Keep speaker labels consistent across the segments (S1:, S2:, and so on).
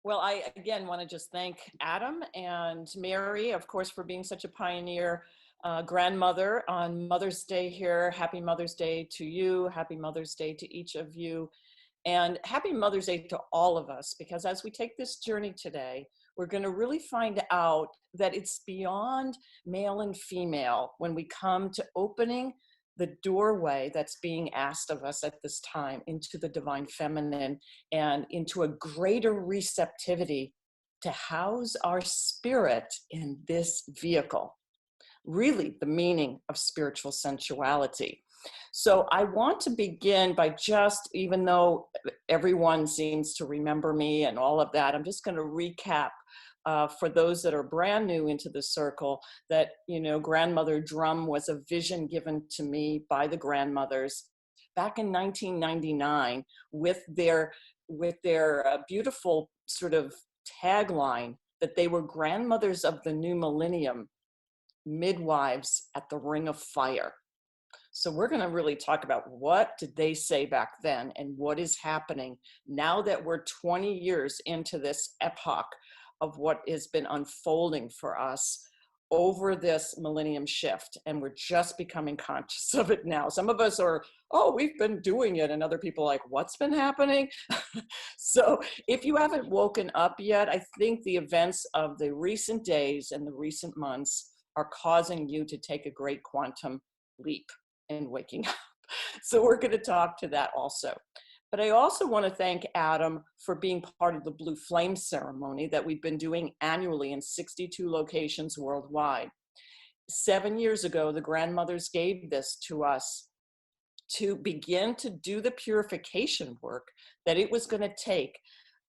S1: Well, I again want to just thank Adam and Mary, of course, for being such a pioneer grandmother on Mother's Day here. Happy Mother's Day to you. Happy Mother's Day to each of you. And happy Mother's Day to all of us, because as we take this journey today, we're going to really find out that it's beyond male and female when we come to opening the doorway that's being asked of us at this time into the divine feminine and into a greater receptivity to house our spirit in this vehicle. Really, the meaning of spiritual sensuality. So I want to begin by just, even though everyone seems to remember me and all of that, I'm just going to recap for those that are brand new into the circle that, Grandmother Drum was a vision given to me by the grandmothers back in 1999 with their beautiful sort of tagline that they were grandmothers of the new millennium, midwives at the ring of fire. So we're going to really talk about what did they say back then and what is happening now that we're 20 years into this epoch of what has been unfolding for us over this millennium shift. And we're just becoming conscious of it now. Some of us are, oh, we've been doing it. And other people are like, what's been happening? So if you haven't woken up yet, I think the events of the recent days and the recent months are causing you to take a great quantum leap in waking up. So we're going to talk to that also. But I also want to thank Adam for being part of the Blue Flame ceremony that we've been doing annually in 62 locations worldwide. 7 years ago, the grandmothers gave this to us to begin to do the purification work that it was going to take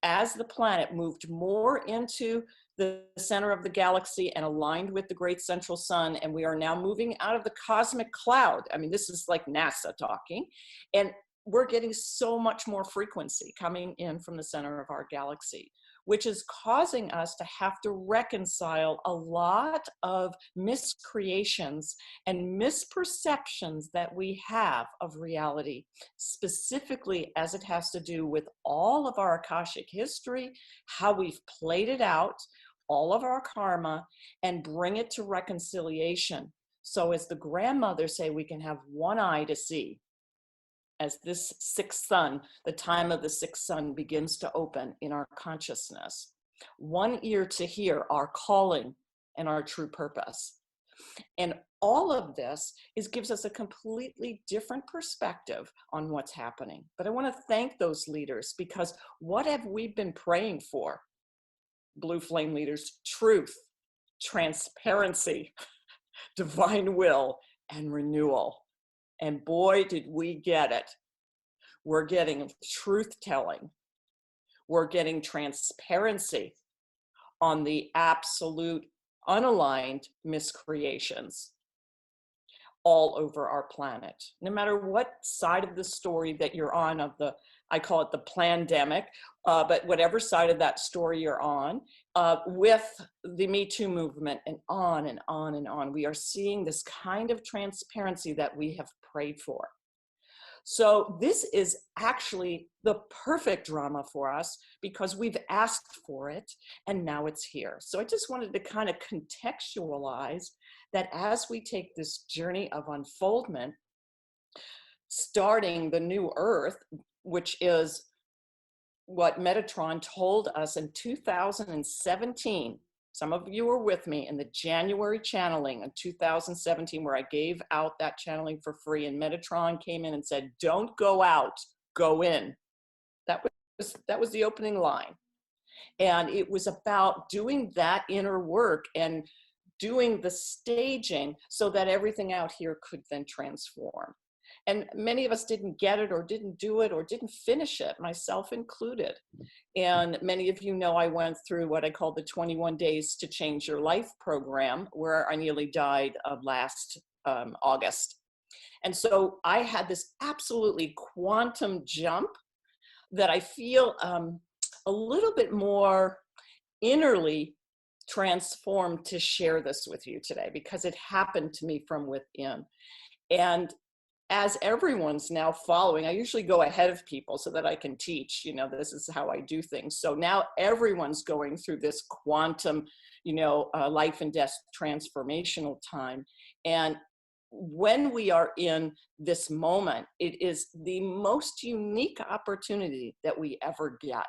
S1: as the planet moved more into the center of the galaxy and aligned with the great central sun. And we are now moving out of the cosmic cloud. I mean, this is like NASA talking. And we're getting so much more frequency coming in from the center of our galaxy, which is causing us to have to reconcile a lot of miscreations and misperceptions that we have of reality, specifically as it has to do with all of our Akashic history, how we've played it out, all of our karma, and bring it to reconciliation. So as the grandmothers say, we can have one eye to see as this sixth sun, the time of the sixth sun begins to open in our consciousness. One ear to hear our calling and our true purpose. And all of this gives us a completely different perspective on what's happening. But I want to thank those leaders, because what have we been praying for? Blue Flame leaders: truth, transparency, divine will, and renewal. And boy, did we get it. We're getting truth telling. We're getting transparency on the absolute unaligned miscreations all over our planet. No matter what side of the story that you're on of the, I call it the plandemic, but whatever side of that story you're on, with the Me Too movement and on and on and on, we are seeing this kind of transparency that we have prayed for. So this is actually the perfect drama for us because we've asked for it and now it's here. So I just wanted to kind of contextualize that as we take this journey of unfoldment, starting the new earth, which is what Metatron told us in 2017. Some of you were with me in the January channeling in 2017, where I gave out that channeling for free, and Metatron came in and said, don't go out, go in. That was the opening line. And it was about doing that inner work and doing the staging so that everything out here could then transform. And many of us didn't get it or didn't do it or didn't finish it, myself included. And many of you know I went through what I call the 21 Days to Change Your Life program, where I nearly died last August. And so I had this absolutely quantum jump that I feel a little bit more innerly transformed to share this with you today, because it happened to me from within. And as everyone's now following, I usually go ahead of people so that I can teach, this is how I do things. So now everyone's going through this quantum, life and death transformational time. And when we are in this moment, it is the most unique opportunity that we ever get.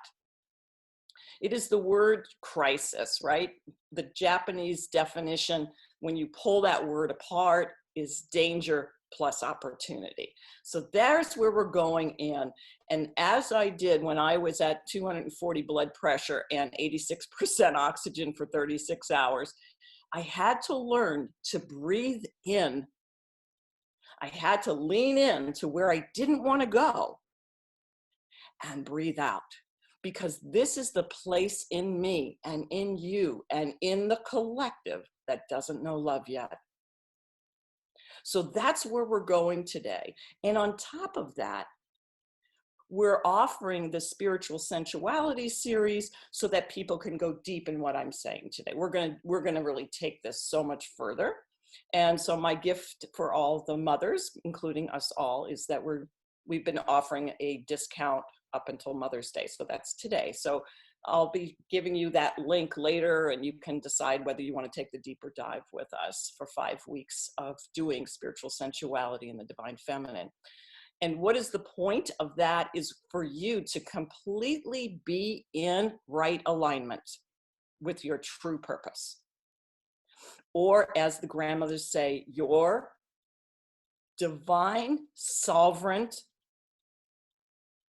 S1: It is the word crisis, right? The Japanese definition, when you pull that word apart, is danger plus opportunity. So there's where we're going in. And as I did when I was at 240 blood pressure and 86% oxygen for 36 hours, I had to learn to breathe in. I had to lean in to where I didn't want to go and breathe out. Because this is the place in me and in you and in the collective that doesn't know love yet. So that's where we're going today. And on top of that, we're offering the spiritual sensuality series so that people can go deep in what I'm saying today. We're going to really take this so much further. And so my gift for all the mothers, including us all, is that we've been offering a discount up until Mother's Day. So that's today. So I'll be giving you that link later, and you can decide whether you want to take the deeper dive with us for 5 weeks of doing spiritual sensuality and the divine feminine. And what is the point of that is for you to completely be in right alignment with your true purpose. Or as the grandmothers say, your divine sovereign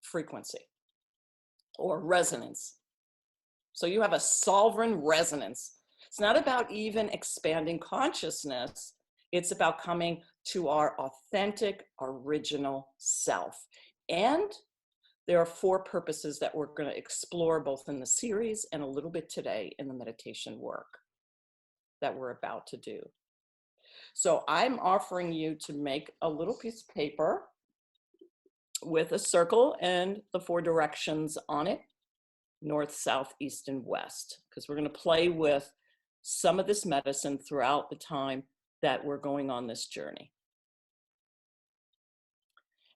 S1: frequency or resonance. So you have a sovereign resonance. It's not about even expanding consciousness. It's about coming to our authentic, original self. And there are 4 purposes that we're going to explore both in the series and a little bit today in the meditation work that we're about to do. So I'm offering you to make a little piece of paper with a circle and the 4 directions on it, north, south, east, and west, because we're going to play with some of this medicine throughout the time that we're going on this journey.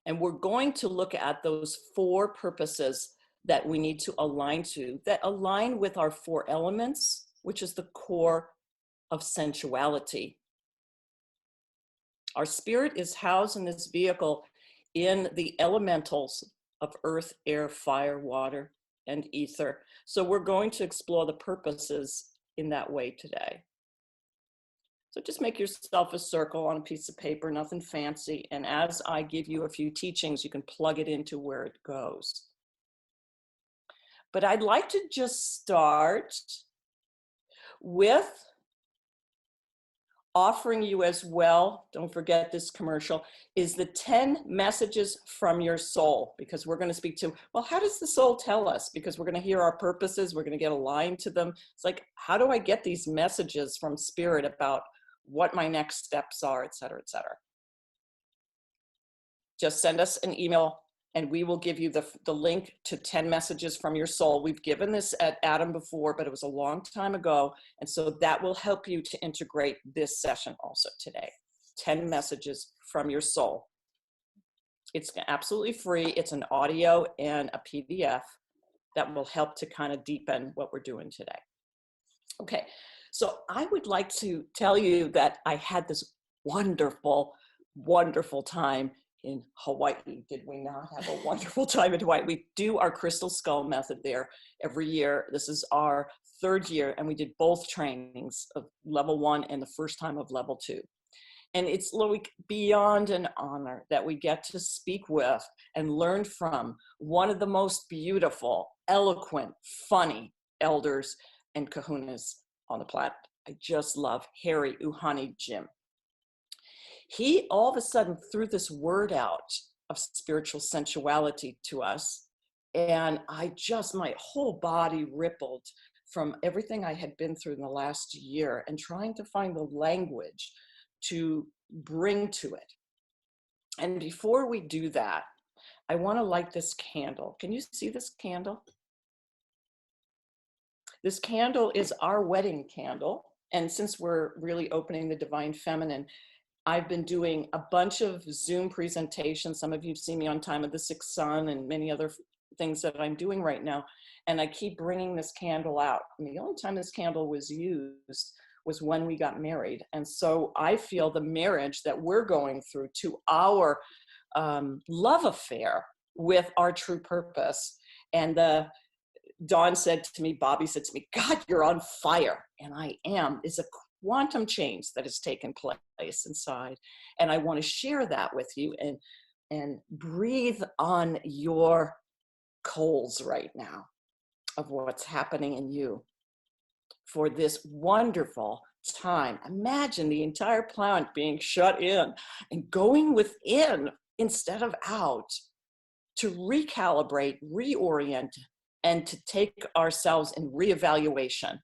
S1: And we're going to look at those 4 purposes that we need to align to, that align with our 4 elements, which is the core of sensuality. Our spirit is housed in this vehicle in the elementals of earth, air, fire, water, and ether. So we're going to explore the purposes in that way today. So just make yourself a circle on a piece of paper, nothing fancy. And as I give you a few teachings, you can plug it into where it goes. But I'd like to just start with offering you as well, don't forget this commercial, is the 10 messages from your soul, because we're going to speak to, well, how does the soul tell us? Because we're going to hear our purposes, we're going to get aligned to them. It's like, how do I get these messages from spirit about what my next steps are, et cetera, et cetera? Just send us an email and we will give you the link to 10 messages from your soul. We've given this at Adam before, but it was a long time ago. And so that will help you to integrate this session also today. 10 messages from your soul. It's absolutely free. It's an audio and a PDF that will help to kind of deepen what we're doing today. Okay, so I would like to tell you that I had this wonderful, wonderful time in Hawaii. Did we not have a wonderful time in Hawaii? We do our crystal skull method there every year. This is our 3rd year, and we did both trainings of level 1 and the first time of level 2. And it's like beyond an honor that we get to speak with and learn from one of the most beautiful, eloquent, funny elders and kahunas on the planet. I just love Harry Uhani Jim. He all of a sudden threw this word out of spiritual sensuality to us. And my whole body rippled from everything I had been through in the last year and trying to find the language to bring to it. And before we do that, I want to light this candle. Can you see this candle? This candle is our wedding candle. And since we're really opening the divine feminine, I've been doing a bunch of Zoom presentations. Some of you've seen me on Time of the Sixth Sun and many other things that I'm doing right now. And I keep bringing this candle out. And the only time this candle was used was when we got married. And so I feel the marriage that we're going through to our love affair with our true purpose. And Dawn said to me, Bobby said to me, God, you're on fire. And I am, is a quantum change that has taken place inside. And I want to share that with you and breathe on your coals right now of what's happening in you for this wonderful time. Imagine the entire planet being shut in and going within instead of out to recalibrate, reorient, and to take ourselves in reevaluation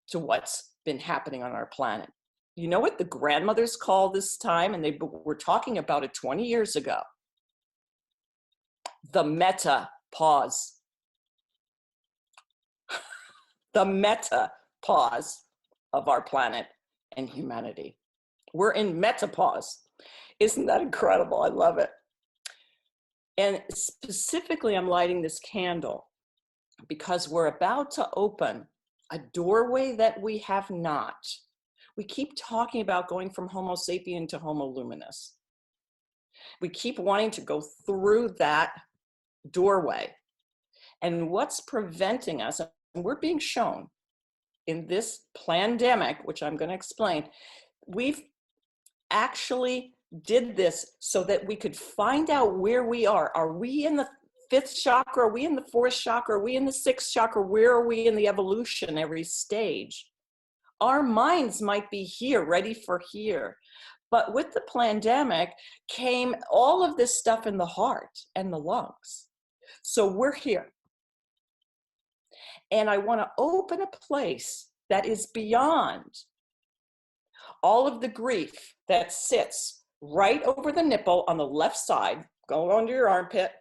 S1: to what's been happening on our planet. You know what the grandmothers call this time, and they were talking about it 20 years ago? The meta pause. The meta pause of our planet and humanity. We're in metapause. Isn't that incredible? I love it. And specifically, I'm lighting this candle because we're about to open a doorway that we have not. We keep talking about going from Homo sapien to Homo luminous. We keep wanting to go through that doorway. And what's preventing us, and we're being shown in this pandemic, which I'm going to explain, we've actually did this so that we could find out where we are. Are we in the fifth chakra? Are we in the fourth chakra? Are we in the sixth chakra? Where are we in the evolutionary stage? Our minds might be here, ready for here. But with the pandemic came all of this stuff in the heart and the lungs. So we're here. And I want to open a place that is beyond all of the grief that sits right over the nipple on the left side, go under your armpit,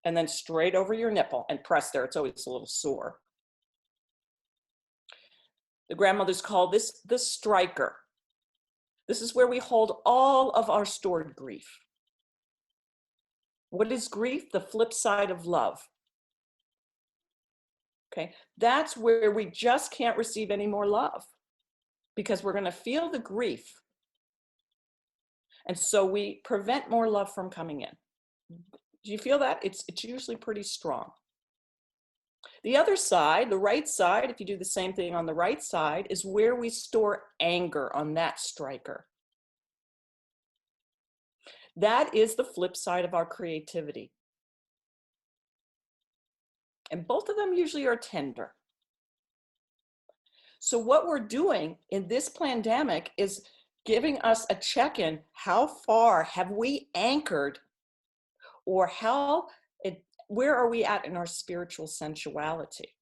S1: and then straight over your nipple and press there. It's always a little sore. The grandmothers call this the striker. This is where we hold all of our stored grief. What is grief? The flip side of love. Okay, that's where we just can't receive any more love because we're going to feel the grief. And so we prevent more love from coming in. Do you feel that? It's usually pretty strong. The other side, the right side, if you do the same thing on the right side, is where we store anger on that striker. That is the flip side of our creativity. And both of them usually are tender. So what we're doing in this pandemic is giving us a check-in. How far have we anchored, or where are we at in our spiritual sensuality?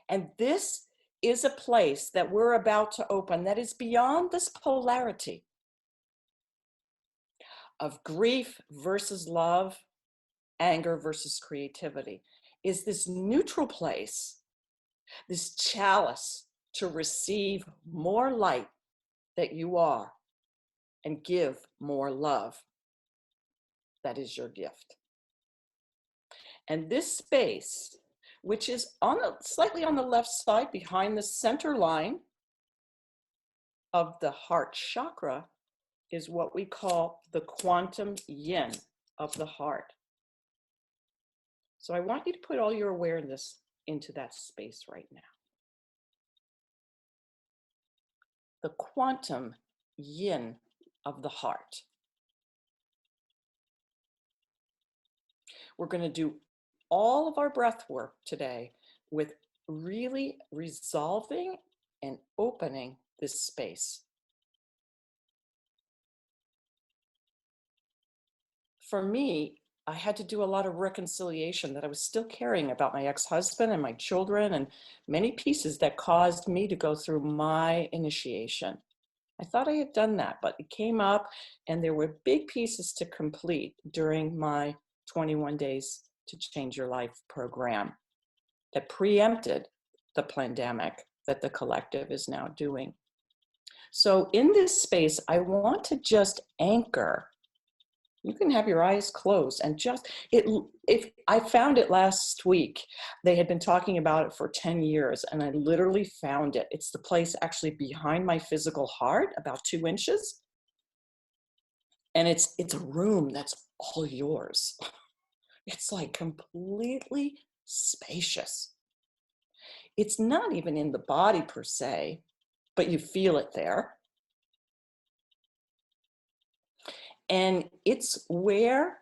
S1: And this is a place that we're about to open that is beyond this polarity of grief versus love, anger versus creativity. Is this neutral place, this chalice to receive more light that you are and give more love. That is your gift. And this space, which is slightly on the left side behind the center line of the heart chakra, is what we call the quantum yin of the heart. So I want you to put all your awareness into that space right now. The quantum yin of the heart. We're going to do all of our breath work today with really resolving and opening this space. For me, I had to do a lot of reconciliation that I was still carrying about my ex-husband and my children and many pieces that caused me to go through my initiation. I thought I had done that, but it came up and there were big pieces to complete during my 21 Days to Change Your Life program that preempted the pandemic that the collective is now doing. So in this space, I want to just anchor. You can have your eyes closed and just, if I found it last week, they had been talking about it for 10 years and I literally found it. It's the place actually behind my physical heart, about 2 inches. And it's a room that's all yours. It's like completely spacious. It's not even in the body per se, but you feel it there. And it's where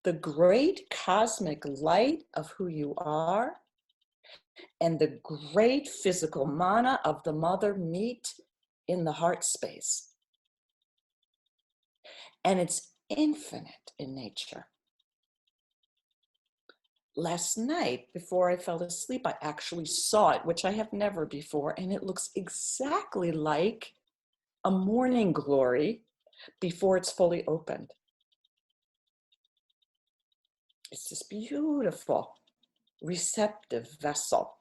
S1: the great cosmic light of who you are and the great physical mana of the mother meet in the heart space. And it's infinite in nature. Last night, before I fell asleep, I actually saw it, which I have never before, and it looks exactly like a morning glory before it's fully opened. It's this beautiful, receptive vessel.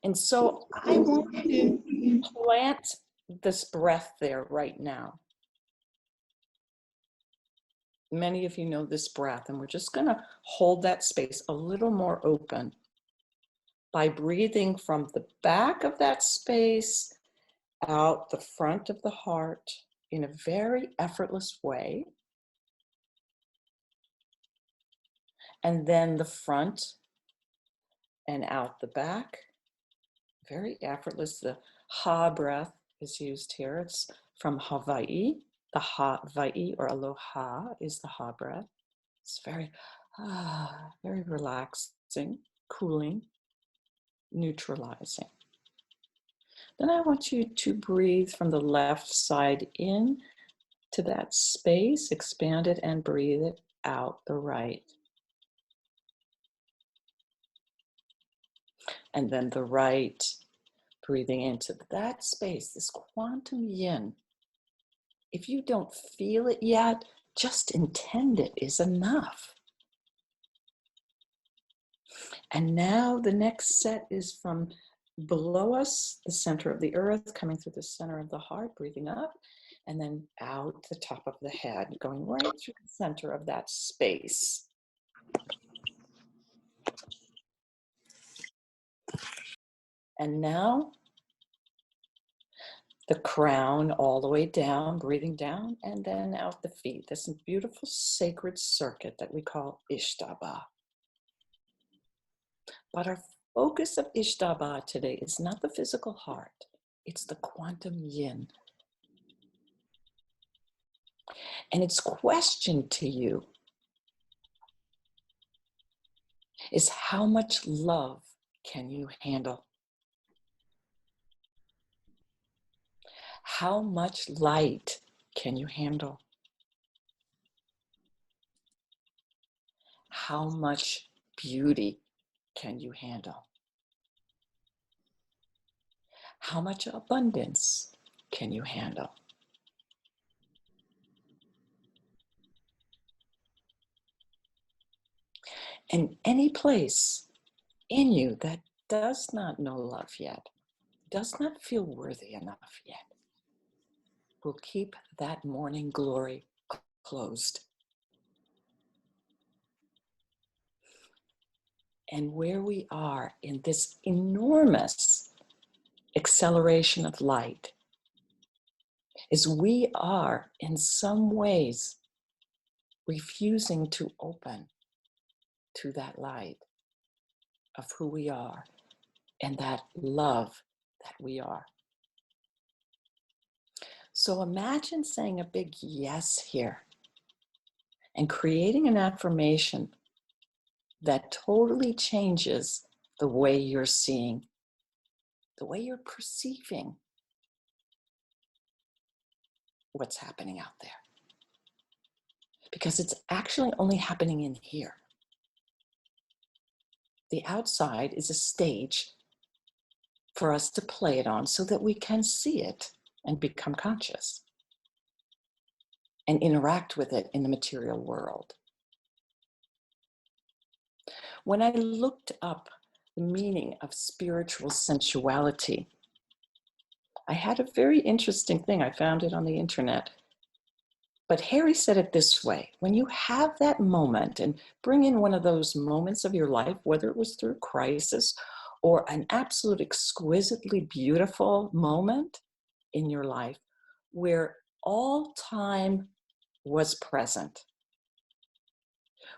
S1: And so I want to plant this breath there right now. Many of you know this breath, and we're just going to hold that space a little more open by breathing from the back of that space out the front of the heart in a very effortless way. And then the front and out the back, very effortless. The ha breath is used here. It's from Hawaii. The Hawaii or aloha is the ha breath. It's very, very relaxing, cooling, neutralizing. Then I want you to breathe from the left side in to that space, expand it and breathe it out the right. And then the right, breathing into that space, this quantum yin. If you don't feel it yet, just intend it is enough. And now the next set is from below us, the center of the earth, coming through the center of the heart, breathing up, and then out the top of the head, going right through the center of that space. And now the crown all the way down, breathing down, and then out the feet. This beautiful sacred circuit that we call Ishtaba. But our focus of Ishtaba today is not the physical heart, it's the quantum yin. And its question to you is, how much love can you handle? How much light can you handle? How much beauty can you handle? How much abundance can you handle? And any place in you that does not know love yet, does not feel worthy enough yet, will keep that morning glory closed. And where we are in this enormous acceleration of light is we are in some ways refusing to open to that light of who we are and that love that we are. So imagine saying a big yes here and creating an affirmation that totally changes the way you're seeing, the way you're perceiving what's happening out there. Because it's actually only happening in here. The outside is a stage for us to play it on so that we can see it and become conscious and interact with it in the material world. When I looked up the meaning of spiritual sensuality, I had a very interesting thing. I found it on the internet. But Harry said it this way: when you have that moment and bring in one of those moments of your life, whether it was through crisis or an absolute exquisitely beautiful moment in your life where all time was present,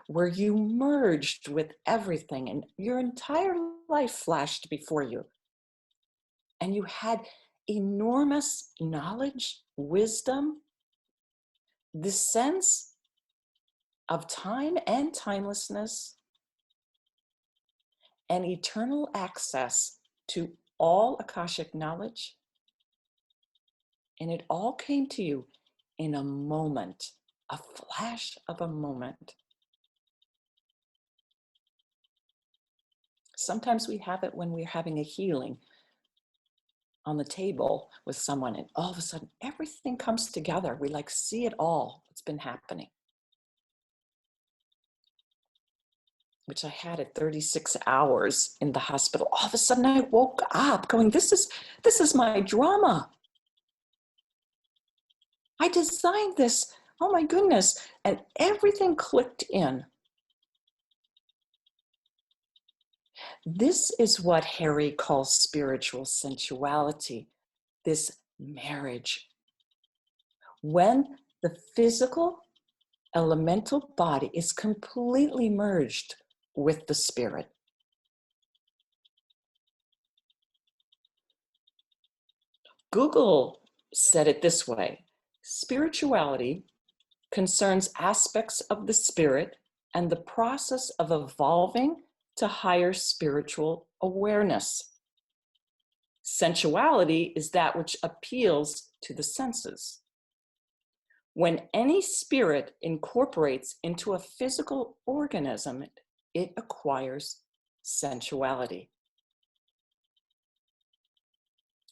S1: where you merged with everything and your entire life flashed before you, and you had enormous knowledge, wisdom, the sense of time and timelessness, and eternal access to all Akashic knowledge. And it all came to you in a moment, a flash of a moment. Sometimes we have it when we're having a healing on the table with someone, and all of a sudden everything comes together. We like see it all, what's been happening. Which I had at 36 hours in the hospital. All of a sudden I woke up going, this is my drama. I designed this, oh my goodness. And everything clicked in. This is what Harry calls spiritual sensuality, this marriage. When the physical elemental body is completely merged with the spirit. Google said it this way: spirituality concerns aspects of the spirit and the process of evolving to higher spiritual awareness. Sensuality is that which appeals to the senses. When any spirit incorporates into a physical organism, it acquires sensuality.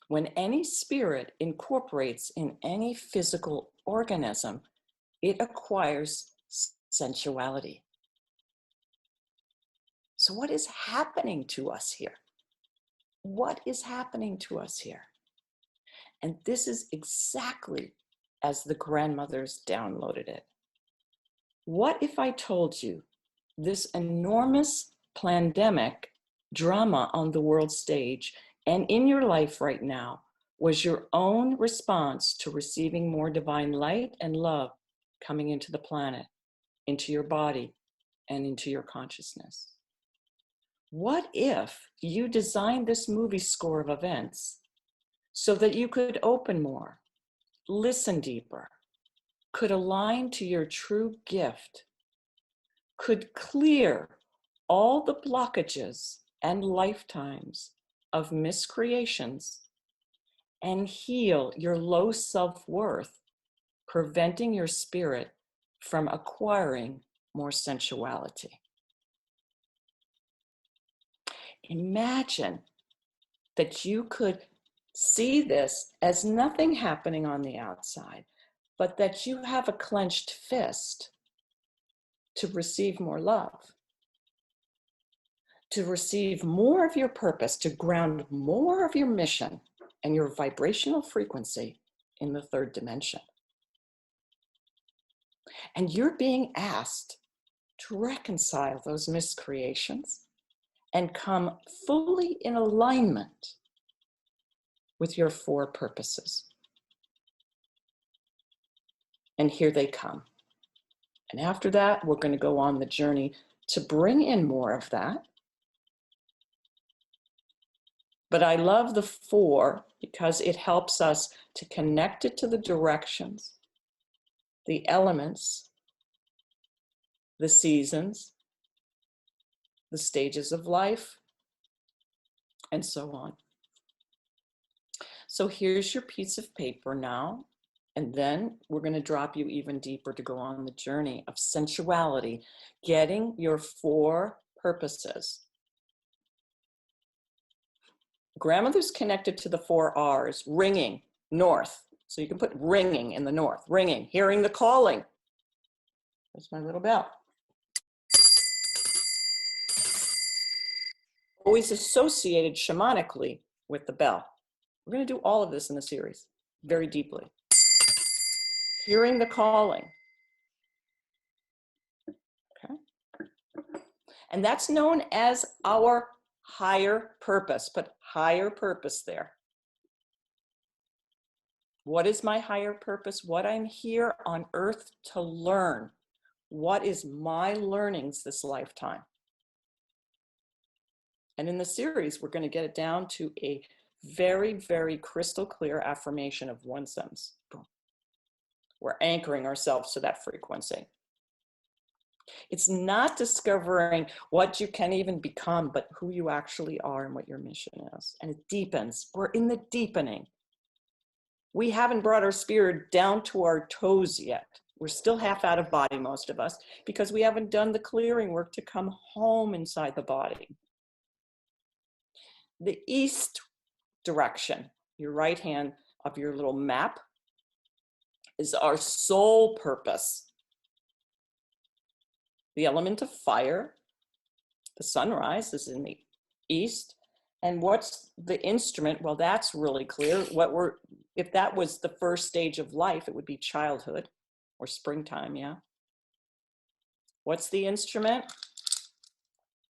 S1: When any spirit incorporates in any physical organism, it acquires sensuality. So what is happening to us here? What is happening to us here? And this is exactly as the grandmothers downloaded it. What if I told you this enormous pandemic drama on the world stage and in your life right now was your own response to receiving more divine light and love coming into the planet, into your body, and into your consciousness? What if you designed this movie score of events so that you could open more, listen deeper, could align to your true gift, could clear all the blockages and lifetimes of miscreations and heal your low self-worth, preventing your spirit from acquiring more sensuality? Imagine that you could see this as nothing happening on the outside, but that you have a clenched fist to receive more love, to receive more of your purpose, to ground more of your mission and your vibrational frequency in the third dimension. And you're being asked to reconcile those miscreations and come fully in alignment with your four purposes. And here they come. And after that, we're going to go on the journey to bring in more of that. But I love the four because it helps us to connect it to the directions, the elements, the seasons, the stages of life, and so on. So here's your piece of paper now. And then we're going to drop you even deeper to go on the journey of sensuality, getting your four purposes. Grandmother's connected to the four R's: ringing, north. So you can put ringing in the north, ringing, hearing the calling. There's my little bell. Always associated shamanically with the bell. We're going to do all of this in the series very deeply. Hearing the calling. Okay. And that's known as our higher purpose. Put higher purpose there. What is my higher purpose? What I'm here on earth to learn. What is my learnings this lifetime? And in the series, we're going to get it down to a very, very crystal clear affirmation of one sentence. Boom. We're anchoring ourselves to that frequency. It's not discovering what you can even become, but who you actually are and what your mission is. And it deepens. We're in the deepening. We haven't brought our spirit down to our toes yet. We're still half out of body, most of us, because we haven't done the clearing work to come home inside the body. The east direction, your right hand of your little map, is our soul purpose. The element of fire, the sunrise is in the east. And what's the instrument? Well, that's really clear. If that was the first stage of life, it would be childhood or springtime, yeah. What's the instrument?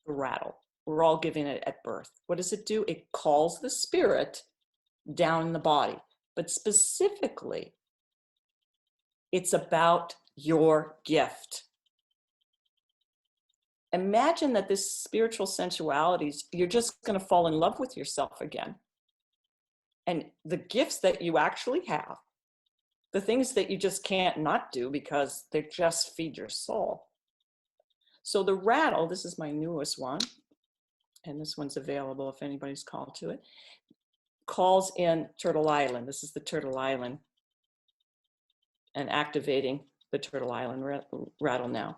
S1: The rattle. We're all given it at birth. What does it do? It calls the spirit down in the body. But specifically, it's about your gift. Imagine that this spiritual sensuality, you're just going to fall in love with yourself again. And the gifts that you actually have, the things that you just can't not do because they just feed your soul. So the rattle, this is my newest one, and this one's available if anybody's called to it, calls in Turtle Island. This is the Turtle Island, and activating the Turtle Island rattle now.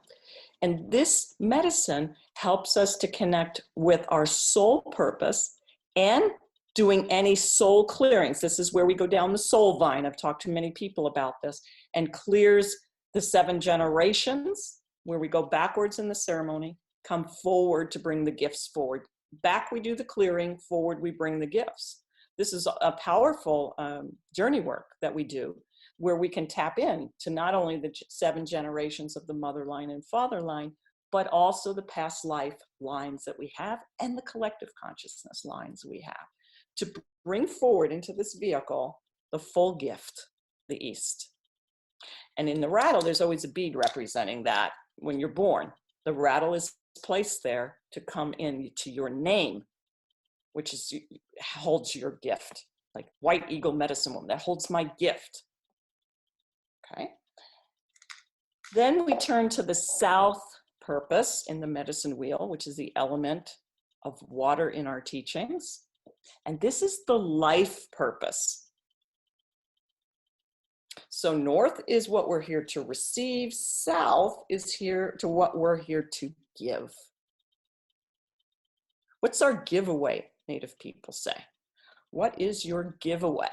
S1: And this medicine helps us to connect with our soul purpose and doing any soul clearings. This is where we go down the soul vine. I've talked to many people about this, and clears the 7 generations, where we go backwards in the ceremony, come forward to bring the gifts forward. Back we do the clearing, forward we bring the gifts. This is a powerful journey work that we do, where we can tap in to not only the 7 generations of the mother line and father line, but also the past life lines that we have and the collective consciousness lines we have, to bring forward into this vehicle the full gift, the East. And in the rattle, there's always a bead representing that when you're born. The rattle is placed there to come in to your name, which is holds your gift, like White Eagle Medicine Woman, that holds my gift. Okay. Then we turn to the south purpose in the medicine wheel, which is the element of water in our teachings. And this is the life purpose. So north is what we're here to receive. South is here to what we're here to give. What's our giveaway, Native people say? What is your giveaway?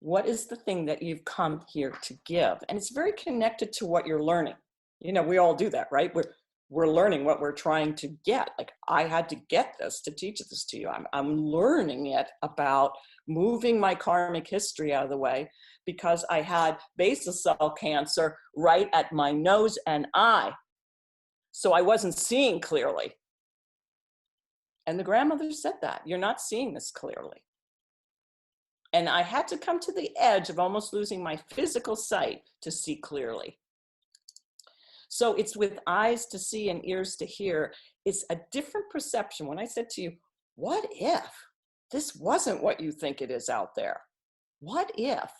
S1: What is the thing that you've come here to give? And it's very connected to what you're learning. You know, we all do that, right? We're learning what we're trying to get. Like, I had to get this to teach this to you. I'm learning it about moving my karmic history out of the way, because I had basal cell cancer right at my nose and eye. So I wasn't seeing clearly. And the grandmother said that, you're not seeing this clearly. And I had to come to the edge of almost losing my physical sight to see clearly. So it's with eyes to see and ears to hear. It's a different perception. When I said to you, what if this wasn't what you think it is out there? What if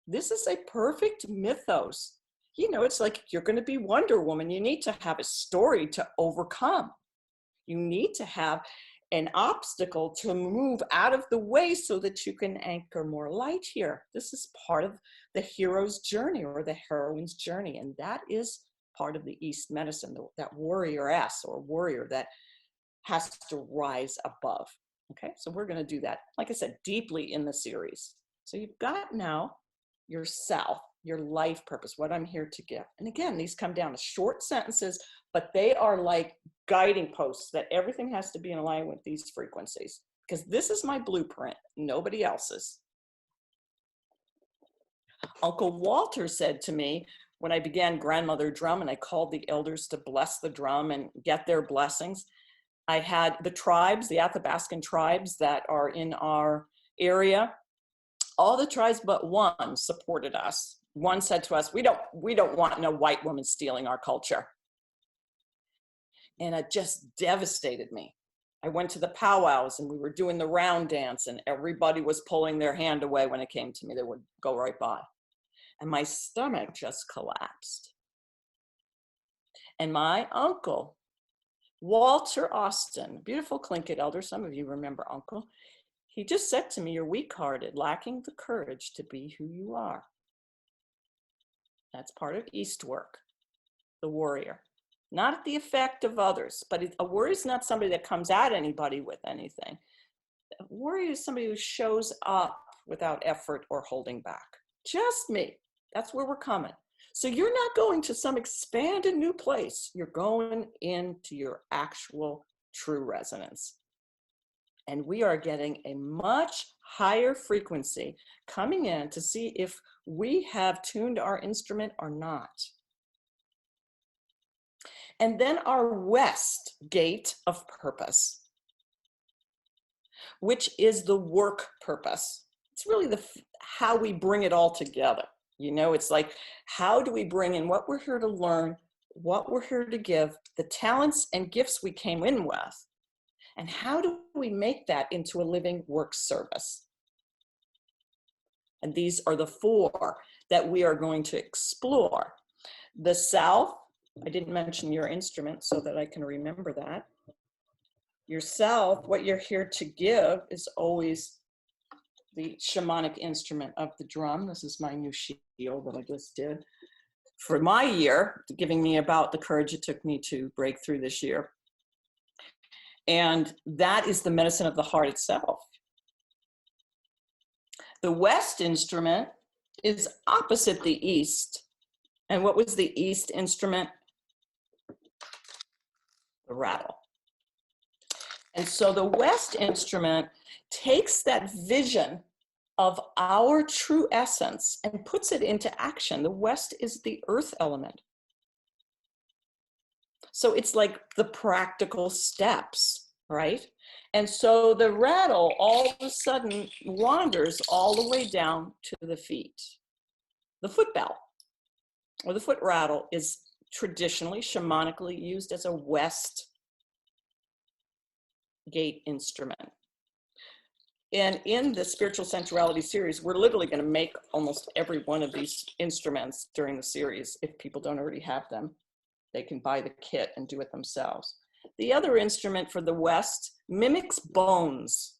S1: this is a perfect mythos? You know, it's like you're going to be Wonder Woman. You need to have a story to overcome. You need to have an obstacle to move out of the way so that you can anchor more light here. This is part of the hero's journey or the heroine's journey. And that is part of the East medicine, that warrior-ass or warrior that has to rise above. Okay, so we're going to do that, like I said, deeply in the series. So you've got now yourself, your life purpose, what I'm here to give. And again, these come down to short sentences, but they are like guiding posts that everything has to be in alignment with these frequencies. because this is my blueprint, nobody else's. Uncle Walter said to me when I began Grandmother Drum and I called the elders to bless the drum and get their blessings, I had the tribes, the Athabascan tribes that are in our area, all the tribes but one supported us. One said to us, we don't want no white woman stealing our culture. And it just devastated me. I went to the powwows and we were doing the round dance and everybody was pulling their hand away when it came to me. They would go right by. And my stomach just collapsed. And my uncle, Walter Austin, beautiful Tlingit elder, some of you remember Uncle, he just said to me, you're weak-hearted, lacking the courage to be who you are. That's part of East work, the warrior. Not at the effect of others, but a warrior is not somebody that comes at anybody with anything. A warrior is somebody who shows up without effort or holding back. Just me. That's where we're coming. So you're not going to some expanded new place. You're going into your actual true resonance. And we are getting a much higher frequency coming in to see if we have tuned our instrument or not. And then our West gate of purpose, which is the work purpose. It's really how we bring it all together. You know, it's like, how do we bring in what we're here to learn, what we're here to give, the talents and gifts we came in with, and how do we make that into a living work service? And these are the four that we are going to explore. The South, I didn't mention your instrument so that I can remember that. Your South, what you're here to give is always the shamanic instrument of the drum. This is my new shield that I just did for my year, giving me about the courage it took me to break through this year. And that is the medicine of the heart itself. The West instrument is opposite the East. And what was the East instrument? The rattle. And so the West instrument takes that vision of our true essence and puts it into action. The West is the earth element. So it's like the practical steps, right? And so the rattle all of a sudden wanders all the way down to the feet. The foot bell or the foot rattle is traditionally, shamanically used as a West gate instrument. And in the Spiritual Sensuality series, we're literally going to make almost every one of these instruments during the series. If people don't already have them, they can buy the kit and do it themselves. The other instrument for the West mimics bones.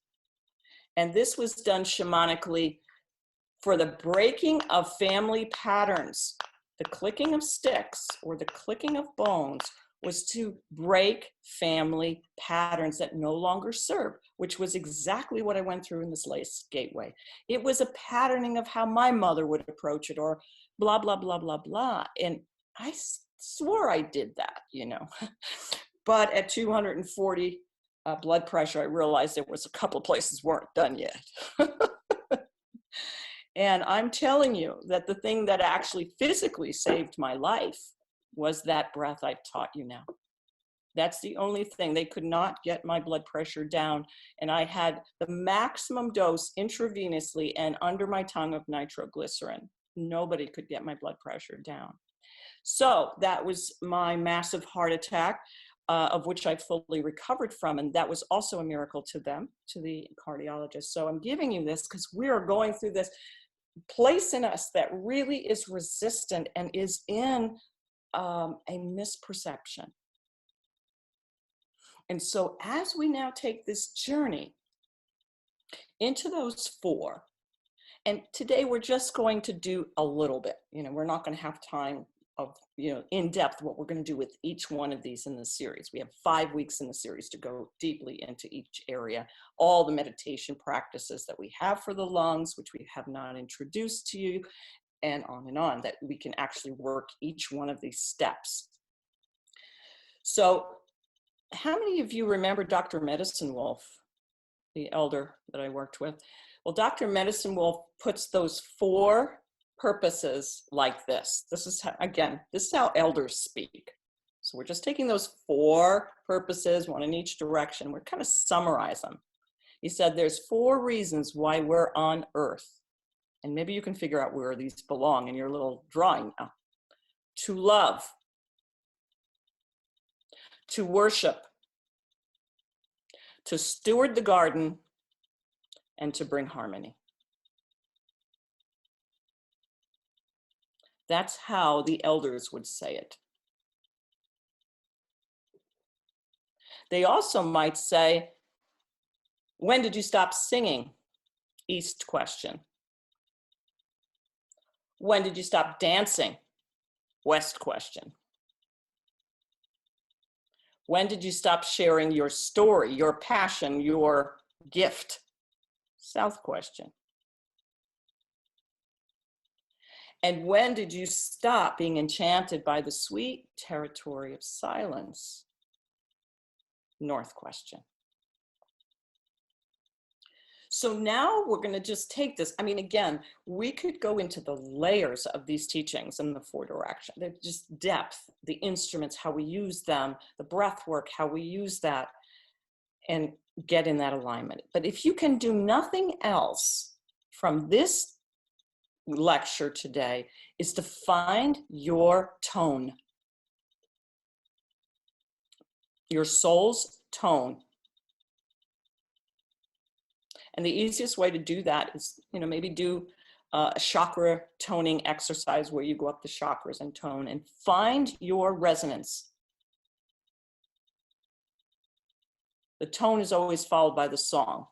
S1: And this was done shamanically for the breaking of family patterns. The clicking of sticks or the clicking of bones was to break family patterns that no longer serve, which was exactly what I went through in this lace gateway. It was a patterning of how my mother would approach it, or blah, blah, blah, blah, blah. And I swore I did that, you know. But at 240 blood pressure, I realized there was a couple of places weren't done yet. And I'm telling you that the thing that actually physically saved my life was that breath I've taught you now. That's the only thing. They could not get my blood pressure down. And I had the maximum dose intravenously and under my tongue of nitroglycerin. Nobody could get my blood pressure down. So that was my massive heart attack, of which I fully recovered from. And that was also a miracle to them, to the cardiologist. So I'm giving you this because we are going through this place in us that really is resistant and is in a misperception. And so as we now take this journey into those four, and today we're just going to do a little bit, you know, we're not going to have time of, you know, in depth what we're going to do with each one of these in the series. We have 5 weeks in the series to go deeply into each area, all the meditation practices that we have for the lungs, which we have not introduced to you, and on, that we can actually work each one of these steps. So how many of you remember Dr. Medicine Wolf? the elder that I worked with. Well, Dr. Medicine Wheel puts those 4 purposes like this. This is how, again, this is how elders speak. So we're just taking those 4 purposes, one in each direction. We're kind of summarize them. He said there's 4 reasons why we're on earth. And maybe you can figure out where these belong in your little drawing now. To love, to worship, to steward the garden, and to bring harmony. That's how the elders would say it. They also might say, when did you stop singing? East question. When did you stop dancing? West question. When did you stop sharing your story, your passion, your gift? South question. And when did you stop being enchanted by the sweet territory of silence? North question. So now we're going to just take this. I mean, again, we could go into the layers of these teachings in the 4 directions. They're just depth, the instruments, how we use them, the breath work, how we use that, and get in that alignment. But if you can do nothing else from this lecture today, is to find your tone, your soul's tone. And the easiest way to do that is, maybe do a chakra toning exercise where you go up the chakras and tone and find your resonance. The tone is always followed by the song.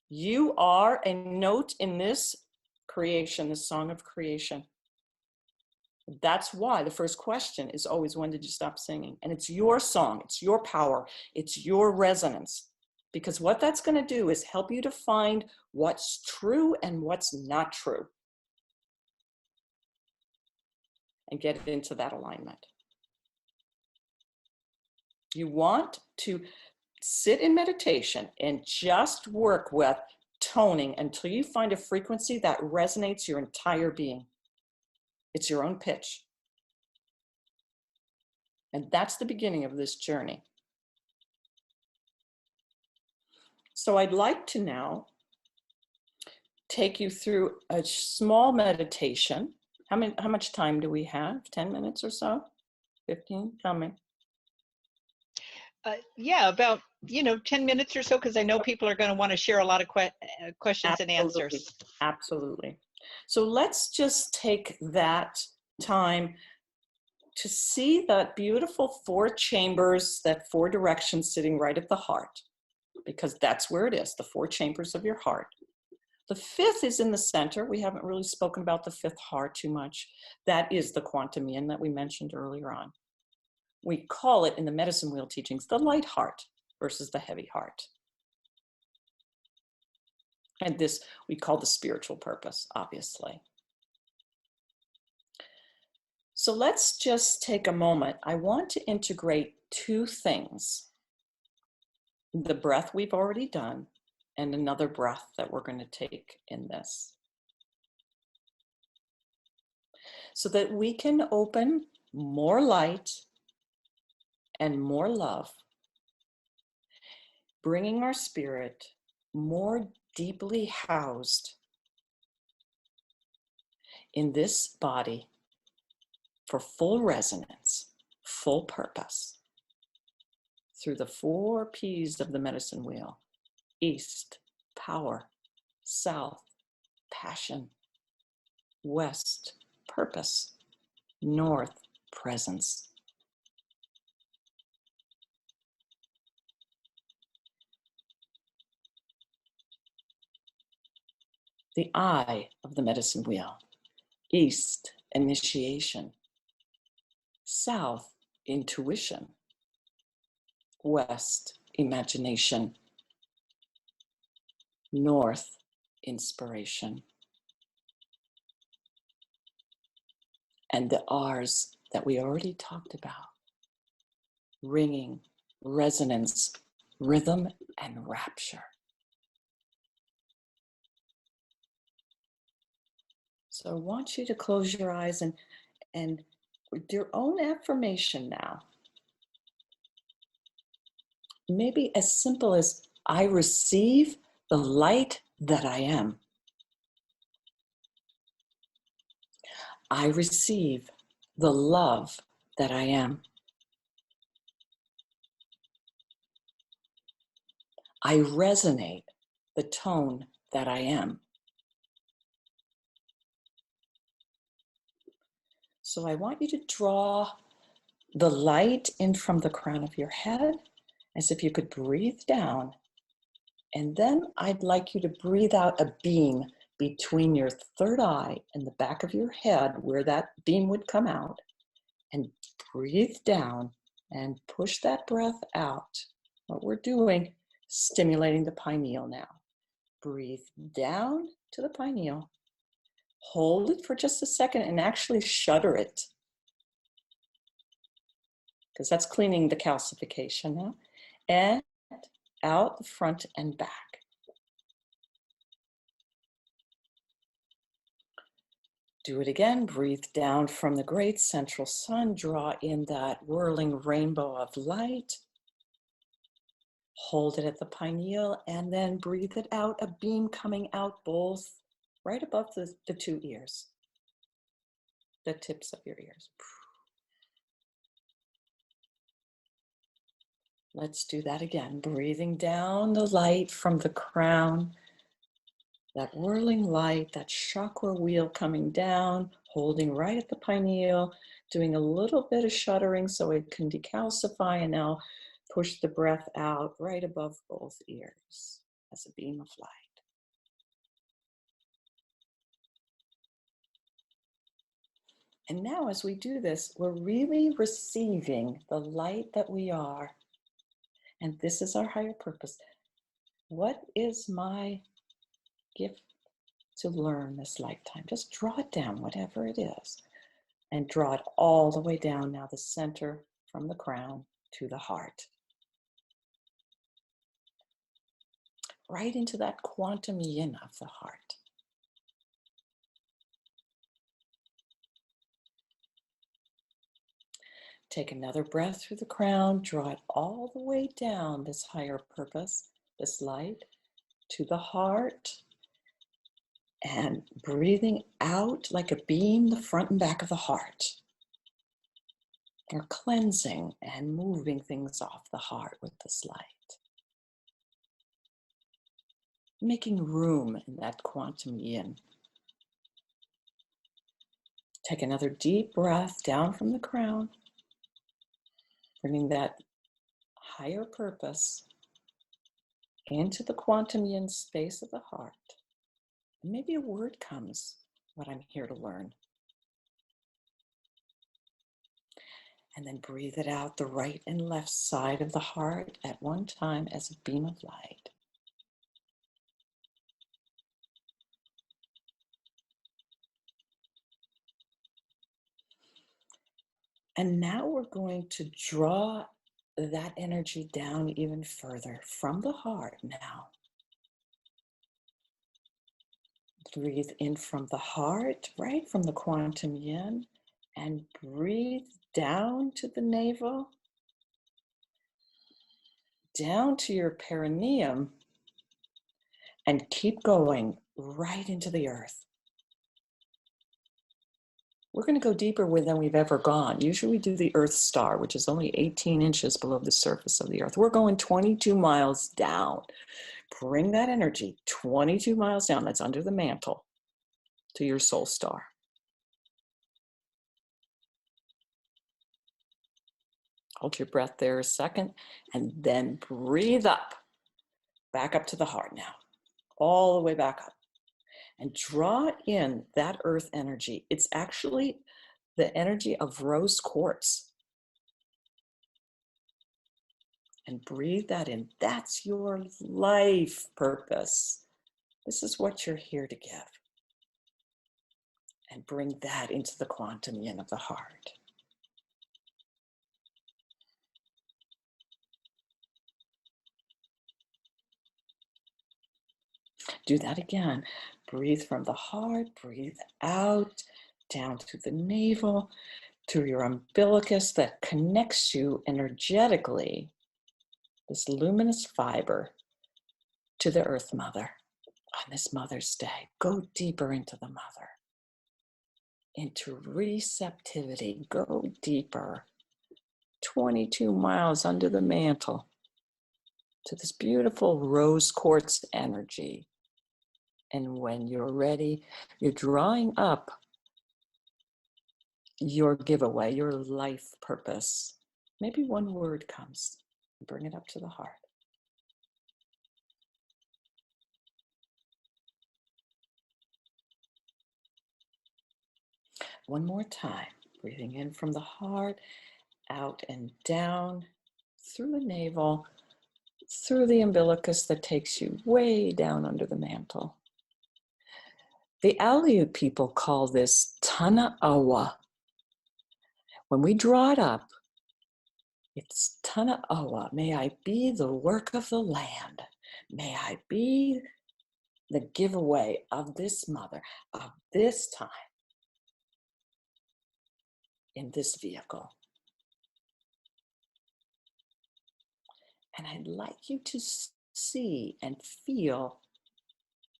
S1: You are a note in this creation, the song of creation. That's why the first question is always, when did you stop singing? And it's your song, it's your power, it's your resonance. Because what that's going to do is help you to find what's true and what's not true. And get into that alignment. You want to sit in meditation and just work with toning until you find a frequency that resonates your entire being. It's your own pitch. And that's the beginning of this journey. So I'd like to now take you through a small meditation. How much time do we have? 10 minutes or so? 15? Tell me.
S2: Yeah, about 10 minutes or so, because I know people are going to want to share a lot of questions and answers.
S1: Absolutely. So let's just take that time to see that beautiful 4 chambers, that 4 directions sitting right at the heart, because that's where it is, the 4 chambers of your heart. The 5th is in the center. We haven't really spoken about the 5th heart too much. That is the quantum yin that we mentioned earlier on. We call it in the medicine wheel teachings, the light heart versus the heavy heart. And this we call the spiritual purpose, obviously. So let's just take a moment. I want to integrate 2 things. The breath we've already done and another breath that we're going to take in this. So that we can open more light and more love, bringing our spirit more deeply housed in this body for full resonance, full purpose, through the 4 P's of the medicine wheel: East, power; South, passion; West, purpose; North, presence. The I of the medicine wheel: East, initiation; South, intuition; West, imagination; North, inspiration. And the R's that we already talked about: ringing, resonance, rhythm, and rapture. So I want you to close your eyes and with your own affirmation now, maybe as simple as I receive the light that I am. I receive the love that I am. I resonate the tone that I am. So I want you to draw the light in from the crown of your head as if you could breathe down. And then I'd like you to breathe out a beam between your third eye and the back of your head where that beam would come out. And breathe down and push that breath out. What we're doing, stimulating the pineal now. Breathe down to the pineal. Hold it for just a second and actually shudder it, because that's cleaning the calcification now. And out the front and back. Do it again. Breathe down from the great central sun. Draw in that whirling rainbow of light. Hold it at the pineal and then breathe it out, a beam coming out both right above the two ears, the tips of your ears. Let's do that again. Breathing down the light from the crown, that whirling light, that chakra wheel coming down, holding right at the pineal, doing a little bit of shuddering so it can decalcify, and now push the breath out right above both ears as a beam of light. And now as we do this, we're really receiving the light that we are. And this is our higher purpose. What is my gift to learn this lifetime? Just draw it down, whatever it is. And draw it all the way down now, the center from the crown to the heart. Right into that quantum yin of the heart. Take another breath through the crown, draw it all the way down, this higher purpose, this light, to the heart, and breathing out like a beam, the front and back of the heart. You're cleansing and moving things off the heart with this light. Making room in that quantum yin. Take another deep breath down from the crown, bringing that higher purpose into the quantum yin space of the heart. And maybe a word comes, what I'm here to learn. And then breathe it out the right and left side of the heart at one time as a beam of light. And now we're going to draw that energy down even further from the heart now. Breathe in from the heart, right from the quantum yin, and breathe down to the navel, down to your perineum, and keep going right into the earth. We're going to go deeper than we've ever gone. Usually we do the Earth star, which is only 18 inches below the surface of the earth. We're going 22 miles down. Bring that energy 22 miles down, that's under the mantle, to your soul star. Hold your breath there a second, and then breathe up. Back up to the heart now, all the way back up. And draw in that earth energy. It's actually the energy of rose quartz. And breathe that in. That's your life purpose. This is what you're here to give. And bring that into the quantum yin of the heart. Do that again. Breathe from the heart, breathe out, down through the navel, through your umbilicus that connects you energetically, this luminous fiber, to the Earth Mother on this Mother's Day. Go deeper into the Mother, into receptivity. Go deeper, 22 miles under the mantle, to this beautiful rose quartz energy. And when you're ready, you're drawing up your giveaway, your life purpose. Maybe one word comes. Bring it up to the heart. One more time. Breathing in from the heart, out and down, through the navel, through the umbilicus that takes you way down under the mantle. The Aleut people call this Tana Awa. When we draw it up, it's Tana Awa. May I be the work of the land. May I be the giveaway of this mother, of this time, in this vehicle. And I'd like you to see and feel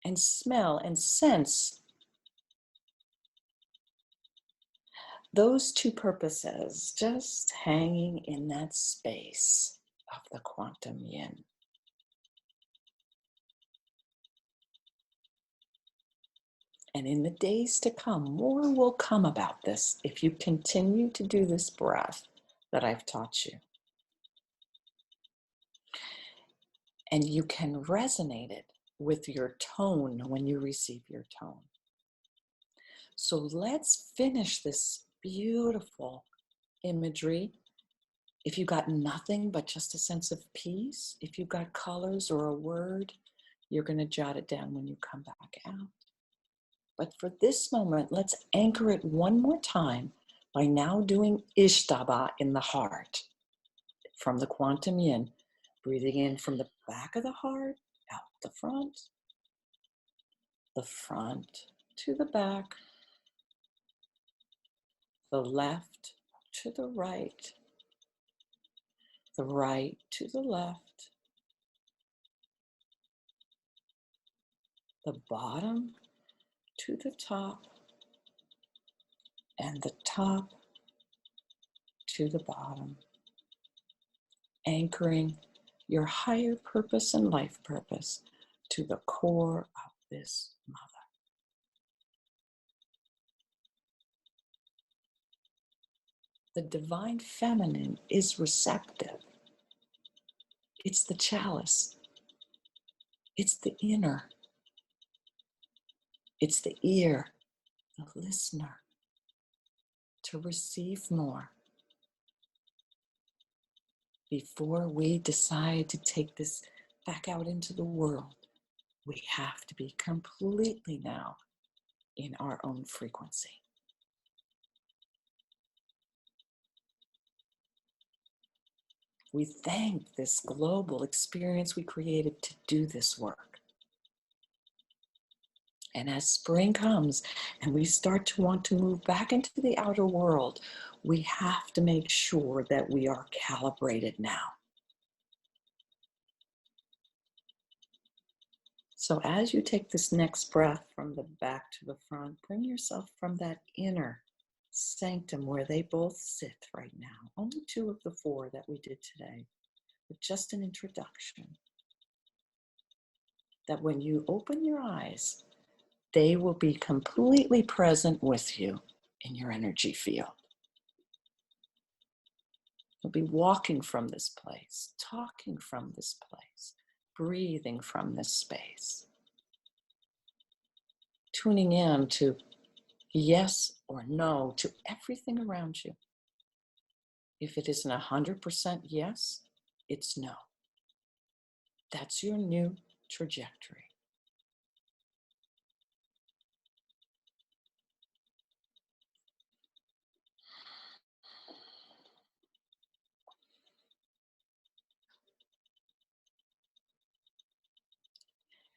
S1: and smell and sense those two purposes just hanging in that space of the quantum yin. And in the days to come, more will come about this if you continue to do this breath that I've taught you. And you can resonate it with your tone when you receive your tone. So let's finish this beautiful imagery. If you got nothing but just a sense of peace, if you got colors or a word, you're going to jot it down when you come back out. But for this moment, let's anchor it one more time by now doing Ishtaba in the heart from the quantum yin, breathing in from the back of the heart, out the front to the back, the left to the right to the left, the bottom to the top, and the top to the bottom, anchoring your higher purpose and life purpose to the core of this mother. The divine feminine is receptive. It's the chalice. It's the inner. It's the ear, the listener, to receive more. Before we decide to take this back out into the world, we have to be completely now in our own frequency. We thank this global experience we created to do this work. And as spring comes and we start to want to move back into the outer world, we have to make sure that we are calibrated now. So as you take this next breath from the back to the front, bring yourself from that inner sanctum where they both sit right now. Only 2 of the 4 that we did today, but just an introduction. That when you open your eyes, they will be completely present with you in your energy field. You'll be walking from this place, talking from this place, breathing from this space, tuning in to yes or no to everything around you. If it isn't 100% yes, it's no. That's your new trajectory.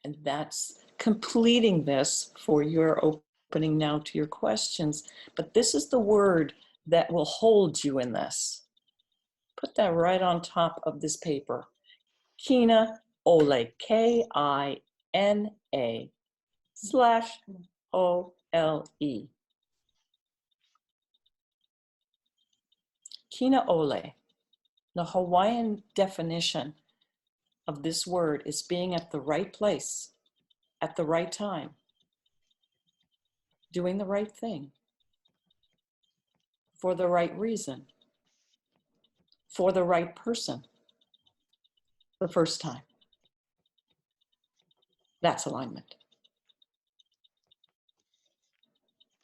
S1: And that's completing this for your opening now to your questions, but this is the word that will hold you in this. Put that right on top of this paper. Kina Ole, Kina /OLE. Kina Ole. The Hawaiian definition of this word is being at the right place, at the right time, doing the right thing, for the right reason, for the right person, the first time. That's alignment.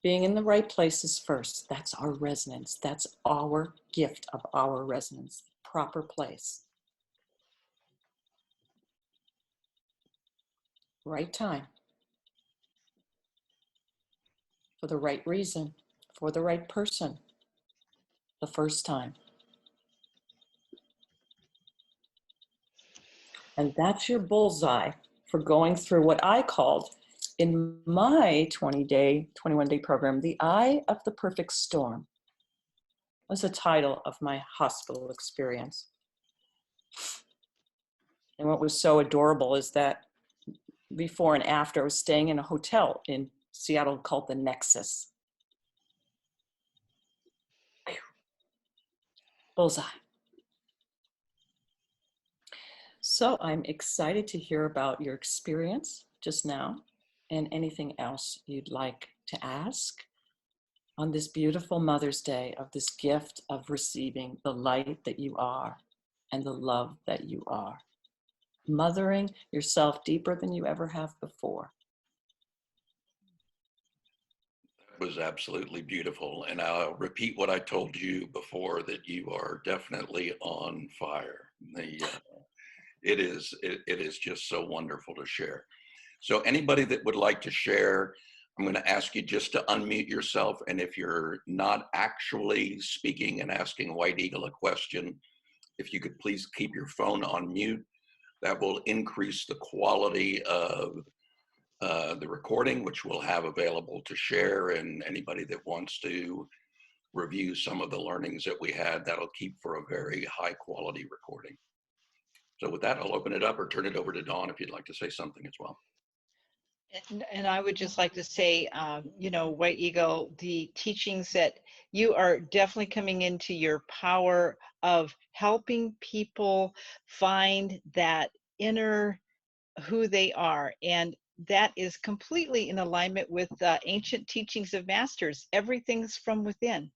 S1: Being in the right places first, that's our resonance. That's our gift of our resonance, proper place. Right time. For the right reason, for the right person, the first time. And that's your bullseye for going through what I called in my 21-day program, The Eye of the Perfect Storm. Was the title of my hospital experience. And what was so adorable is that before and after, I was staying in a hotel in Seattle called the Nexus. Bullseye. So I'm excited to hear about your experience just now and anything else you'd like to ask on this beautiful Mother's Day of this gift of receiving the light that you are and the love that you are. Mothering yourself deeper than you ever have before.
S3: That was absolutely beautiful. And I'll repeat what I told you before, that you are definitely on fire. It is just so wonderful to share. So anybody that would like to share, I'm going to ask you just to unmute yourself. And if you're not actually speaking and asking White Eagle a question, if you could please keep your phone on mute, that will increase the quality of the recording, which we'll have available to share. And anybody that wants to review some of the learnings that we had, that'll keep for a very high quality recording. So with that, I'll open it up or turn it over to Dawn if you'd like to say something as well.
S2: And I would just like to say, you know, White Eagle, the teachings that you are definitely coming into your power of helping people find that inner who they are. And that is completely in alignment with ancient teachings of masters. Everything's from within.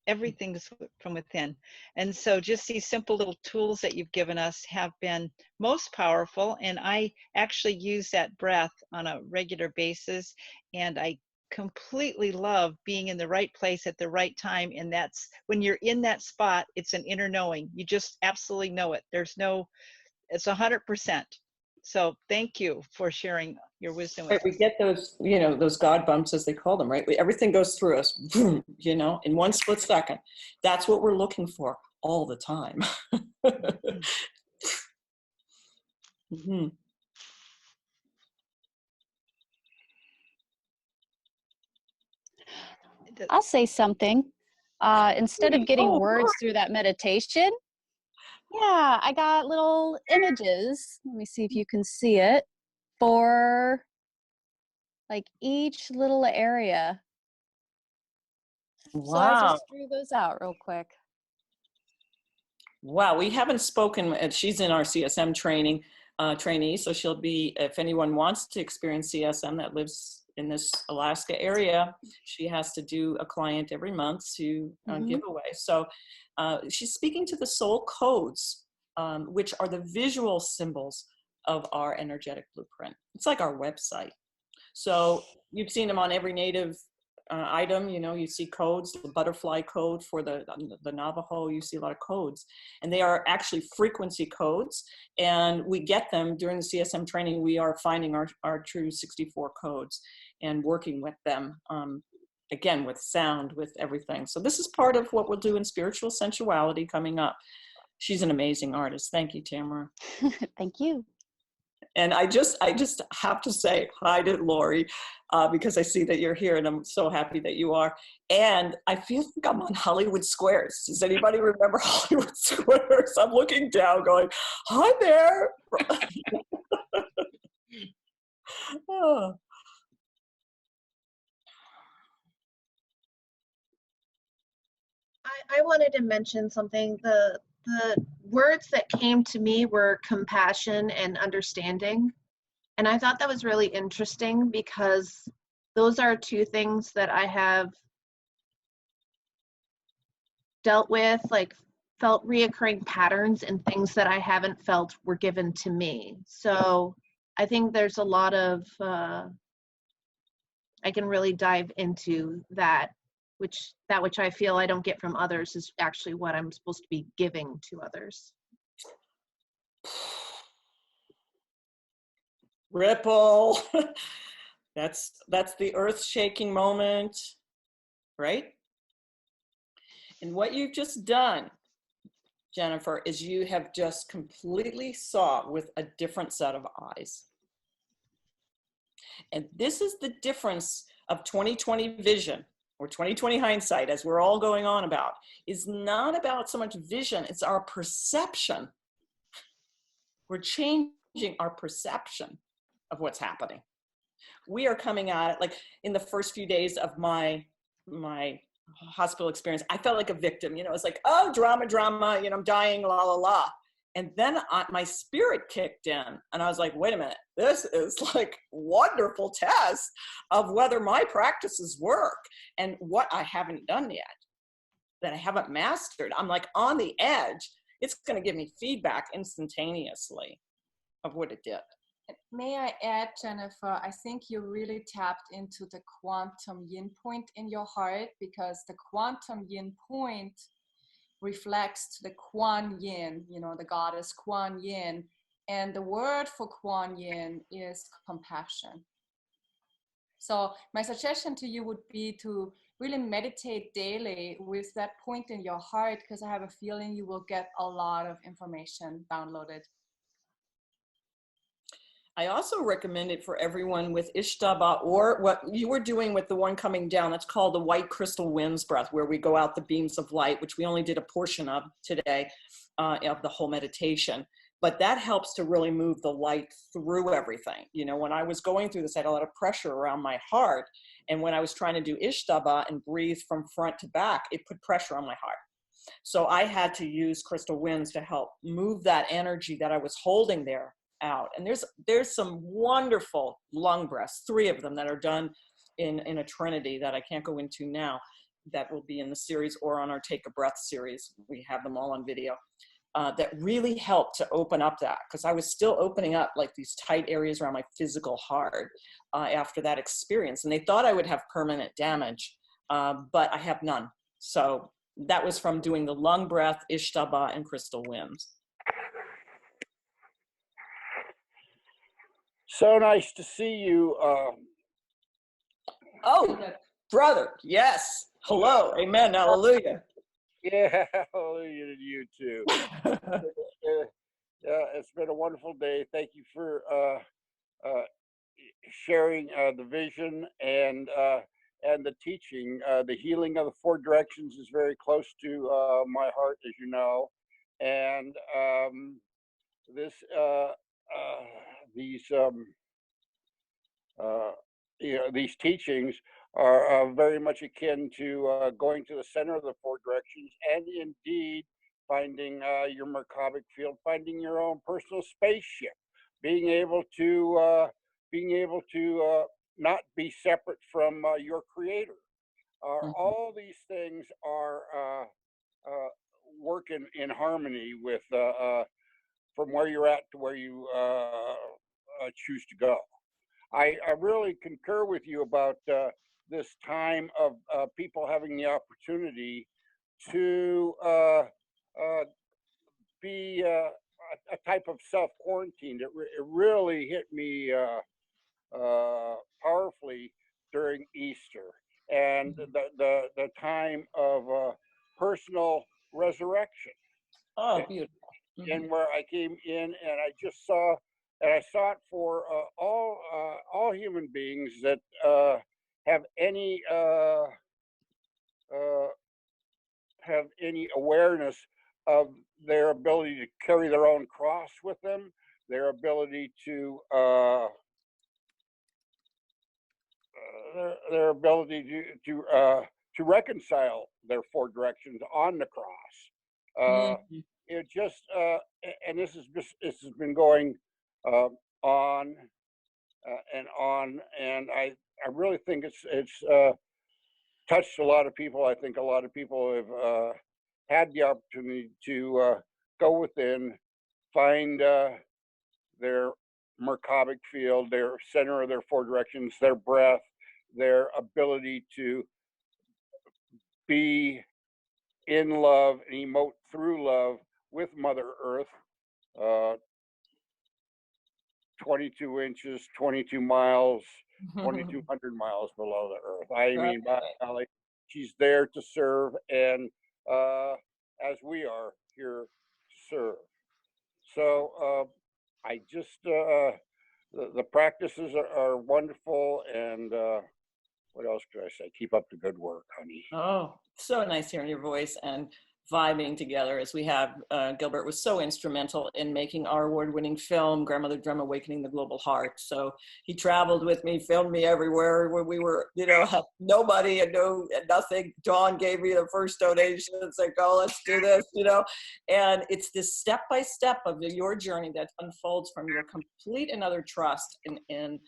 S2: Everything's from within. And so just these simple little tools that you've given us have been most powerful. And I actually use that breath on a regular basis. And I completely love being in the right place at the right time. And that's when you're in that spot, it's an inner knowing. You just absolutely know it. There's no, it's 100%. So thank you for sharing your wisdom with
S1: Right, we
S2: us.
S1: get those, you know, those God bumps as they call them, right? Everything goes through us, boom, you know, in one split second. That's what we're looking for all the time. Mm-hmm.
S4: I'll say something. Instead of getting words through that meditation, yeah, I got little images. Let me see if you can see it for like each little area. So I
S1: Wow.
S4: just drew those out real quick.
S1: Wow, we haven't spoken, she's in our CSM training, trainee, so she'll be, if anyone wants to experience CSM that lives in this Alaska area, she has to do a client every month to give away. So she's speaking to the soul codes, which are the visual symbols of our energetic blueprint. It's like our website. So you've seen them on every native item, you know, you see codes, the butterfly code for the Navajo, you see a lot of codes, and they are actually frequency codes, and we get them during the CSM training. We are finding our true 64 codes and working with them, again, with sound, with everything. So this is part of what we'll do in Spiritual Sensuality coming up. She's an amazing artist. Thank you, Tamara.
S4: Thank you.
S1: And I just have to say hi to Lori because I see that you're here and I'm so happy that you are. And I feel like I'm on Hollywood Squares. Does anybody remember Hollywood Squares? I'm looking down going, hi there. Oh.
S5: I wanted to mention something. The words that came to me were compassion and understanding. And I thought that was really interesting because those are two things that I have dealt with, like felt reoccurring patterns and things that I haven't felt were given to me. So I think there's a lot of, I can really dive into that, which I feel I don't get from others is actually what I'm supposed to be giving to others.
S1: Ripple. That's the earth-shaking moment, right? And what you've just done, Jennifer, is you have just completely saw with a different set of eyes. And this is the difference of 2020 vision or 2020 hindsight, as we're all going on about, is not about so much vision, it's our perception. We're changing our perception of what's happening. We are coming at it, like in the first few days of my hospital experience, I felt like a victim. You know, it's like, oh, drama, you know, I'm dying, la, la, la. And then my spirit kicked in and I was like, wait a minute, this is like wonderful test of whether my practices work and what I haven't done yet, that I haven't mastered. I'm like on the edge. It's going to give me feedback instantaneously of what it did.
S6: May I add, Jennifer, I think you really tapped into the quantum yin point in your heart, because the quantum yin point reflects to the Kuan Yin, you know, the goddess Kuan Yin. And the word for Kuan Yin is compassion. So my suggestion to you would be to really meditate daily with that point in your heart, because I have a feeling you will get a lot of information downloaded.
S1: I also recommend it for everyone with Ishtaba, or what you were doing with the one coming down. That's called the white crystal winds breath, where we go out the beams of light, which we only did a portion of today of the whole meditation. But that helps to really move the light through everything. You know, when I was going through this, I had a lot of pressure around my heart. And when I was trying to do Ishtaba and breathe from front to back, it put pressure on my heart. So I had to use crystal winds to help move that energy that I was holding there out. And there's some wonderful lung breaths, 3 of them that are done in a trinity that I can't go into now, that will be in the series or on our Take a Breath series. We have them all on video. That really helped to open up that, because I was still opening up like these tight areas around my physical heart after that experience. And they thought I would have permanent damage, but I have none. So that was from doing the lung breath, Ishtaba, and crystal winds.
S7: So nice to see you.
S1: Oh, brother, yes. Hello, amen, hallelujah.
S7: Yeah, hallelujah to you too. It's been a wonderful day. Thank you for sharing the vision and the teaching. The healing of the 4 directions is very close to my heart, as you know, and these teachings are very much akin to going to the center of the 4 directions, and indeed finding your Merkabah field, finding your own personal spaceship, being able to not be separate from your creator. All these things are work in harmony with from where you're at to where you choose to go. I really concur with you about this time of people having the opportunity to be a type of self-quarantine. It really hit me powerfully during Easter and the time of personal resurrection.
S1: Oh, beautiful.
S7: And where I came in and I just saw and I saw it for all human beings that have any awareness of their ability to carry their own cross with them, their ability to their ability to reconcile their four directions on the cross. It just and this has been going on and on, and I really think it's touched a lot of people. I think a lot of people have had the opportunity to go within, find their Merkabah field, their center of their four directions, their breath, their ability to be in love and emote through love with Mother Earth. 22 inches, 22 miles, 2,200 miles below the Earth. I mean, by golly, she's there to serve, and as we are here to serve. So I just, the practices are wonderful, and what else could I say? Keep up the good work, honey.
S1: Oh, so nice hearing your voice and vibing together as we have. Gilbert was so instrumental in making our award-winning film, Grandmother Drum, Awakening the Global Heart. So he traveled with me, filmed me everywhere when we were, nobody and nothing. Dawn gave me the first donation and said, go, let's do this, And it's this step-by-step of your journey that unfolds from your complete and utter trust in